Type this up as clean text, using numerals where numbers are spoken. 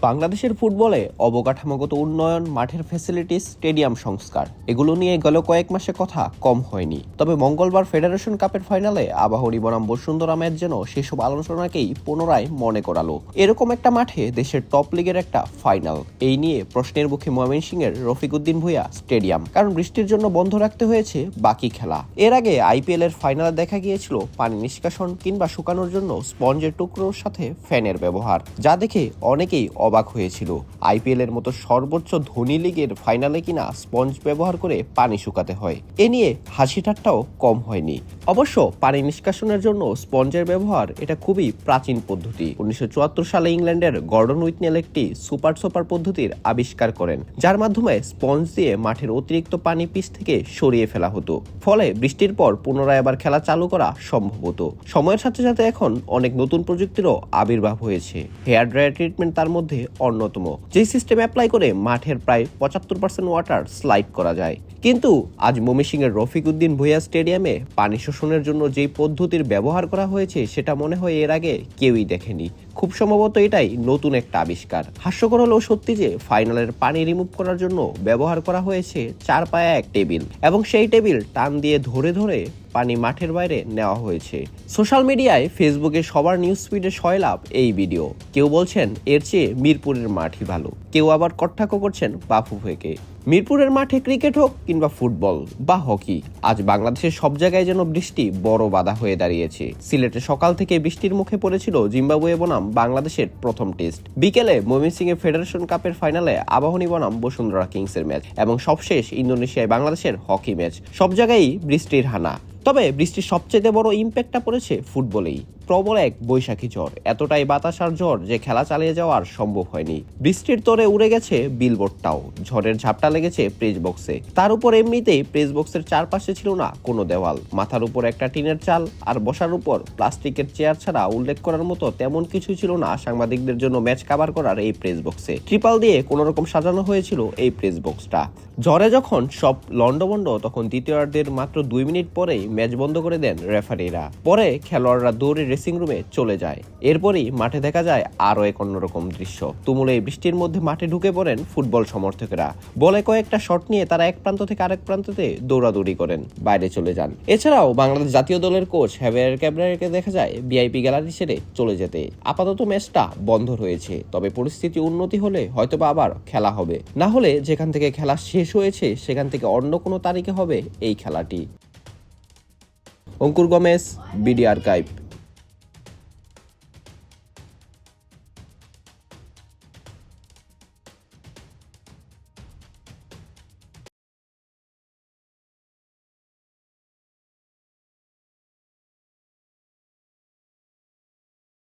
বাংলাদেশের ফুটবলে অবকাঠামোগত উন্নয়ন, মাঠের ফ্যাসিলিটিস, স্টেডিয়াম সংস্কার এগুলো নিয়ে গেল কয়েক মাসে কথা কম হয়নি। তবে মঙ্গলবার ফেডারেশন কাপের ফাইনালে আবাহনী বনাম বসুন্ধরা ম্যাচ যেন সেসব আলোচনাকেই পুনরায় মনে করালো। এরকম একটা মাঠে দেশের টপ লিগের একটা ফাইনাল, এই নিয়ে প্রশ্নের মুখে ময়মনসিংহের রফিকউদ্দিন ভূঁইয়া স্টেডিয়াম, কারণ বৃষ্টির জন্য বন্ধ রাখতে হয়েছে বাকি খেলা। এর আগে আইপিএল এর ফাইনালে দেখা গিয়েছিল পানি নিষ্কাশন কিংবা শুকানোর জন্য স্পঞ্জের টুকরোর সাথে ফ্যানের ব্যবহার, যা দেখে অনেকেই অবাক হয়েছিল। আইপিএল এর মতো সর্বোচ্চ ধনী লিগের ফাইনালে কিনা স্পঞ্জ ব্যবহার করে পানি শুকাতে হয়, এ নিয়ে হাসি ঠাট্টাও কম হয়নি। অবশ্য পানি নিষ্কাশনের জন্য স্পঞ্জের ব্যবহার এটা খুবই প্রাচীন পদ্ধতি। 1974 সালে ইংল্যান্ডের গর্ডন উইটনেল একটি সুপার সোপার পদ্ধতির আবিষ্কার করেন, যার মাধ্যমে স্পঞ্জ দিয়ে মাঠের অতিরিক্ত পানি পিচ থেকে সরিয়ে ফেলা হতো। ফলে বৃষ্টির পর পুনরায় আবার খেলা চালু করা সম্ভব হতো। সময়ের সাথে সাথে এখন অনেক নতুন প্রযুক্তিরও আবির্ভাব হয়েছে। হেয়ার ড্রায়ার ট্রিটমেন্ট তার মধ্যে অন্যতম, যে সিস্টেম অ্যাপ্লাই করে মাঠের প্রায় 75% ওয়াটার স্লাইড করা যায়। কিন্তু আজ ময়মনসিংহের রফিকউদ্দিন ভূঁইয়া স্টেডিয়ামে পানি শোষণের জন্য যেই পদ্ধতির ব্যবহার করা হয়েছে সেটা মনে হয় এর আগে কেউই দেখেনি। খুব সম্ভবত এটাই নতুন একটা আবিষ্কার। হাস্যকর হলেও সত্যি যে ফাইনালের পানি রিমুভ করার জন্য ব্যবহার করা হয়েছে 4 পায়া এক টেবিল, এবং সেই টেবিল টান দিয়ে ধরে ধরে পানি মাঠের বাইরে নেওয়া হয়েছে। সোশ্যাল মিডিয়ায় ফেসবুকে সবার নিউজ ফিডে সয়লাভ এই ভিডিও। কেউ বলছেন এর চেয়ে মিরপুরের মাঠই ভালো, কেউ আবার কটাক্ষ করছেন বাফুফেকে। মিরপুরের মাঠে ক্রিকেট হোক কিংবা ফুটবল বা হকি, আজ বাংলাদেশের সব জায়গায় যেন বৃষ্টি বড় বাধা হয়ে দাঁড়িয়েছে। সিলেটে সকাল থেকে বৃষ্টির মুখে পড়েছিল জিম্বাবুয়ে বনাম বাংলাদেশের প্রথম টেস্ট। বিকেলে ময়মনসিংহে ফেডারেশন কাপের ফাইনালে আবাহনী বনাম বসুন্ধরা কিংসের ম্যাচ, এবং সবশেষ ইন্দোনেশিয়ায় বাংলাদেশের হকি ম্যাচ। সব জায়গায়ই বৃষ্টির হানা। তবে বৃষ্টির সবচেয়ে বড় ইম্প্যাক্টটা পড়েছে ফুটবলেই। প্রবল এক বৈশাখী ঝড়, এতটাই বাতাস আর ঝড় যে খেলা চালিয়ে যাওয়ার সম্ভব হয়নি। বৃষ্টির তোরে উড়ে গেছে বিলবোর্ডটাও, ঝড়ের ঝাপটা লেগেছে প্রেস বক্সে। তার উপর এমনিতেই প্রেস বক্সের চারপাশে ছিল না কোনো দেওয়াল, মাথার উপর একটা টিনের চাল আর বসার উপর প্লাস্টিকের চেয়ার ছাড়া উল্লেখ করার মতো তেমন কিছু ছিল না সাংবাদিকদের জন্য ম্যাচ কাভার করার এই প্রেস বক্সে। ট্রিপাল দিয়ে কোনো রকম সাজানো হয়েছিল এই প্রেস বক্সটা। ঝড়ে যখন সব লন্ডভন্ড, তখন দ্বিতীয়ার্ধের মাত্র 2 মিনিট পরেই ম্যাচ বন্ধ করে দেন রেফারিরা। পরে খেলোয়াড়রা দৌড়ে ড্রেসিং রুমে চলে যায়। এরপরই মাঠে দেখা যায় আরো এক অন্যরকম দৃশ্য। তুমুল এই বৃষ্টির মধ্যে মাঠে ঢুকে পড়েন ফুটবল সমর্থকেরা। বলে কয়েকটা শট নিয়ে তারা এক প্রান্ত থেকে আরেক প্রান্ততে দৌড়াদৌড়ি করেন, বাইরে চলে যান। এছাড়াও বাংলাদেশ জাতীয় দলের কোচ হেভিয়ার ক্যাব্রারকে দেখা যায় ভিআইপি গ্যালারি ছেড়ে চলে যেতে। আপাতত ম্যাচটা বন্ধ রয়েছে, তবে পরিস্থিতি উন্নতি হলে হয়তোবা আবার খেলা হবে, না হলে যেখান থেকে খেলা শেষ হয়েছে সেখান থেকে অন্য কোনো তারিখে হবে এই খেলাটি। অঙ্কুর গমেজ, বিডি আর্কাইভ।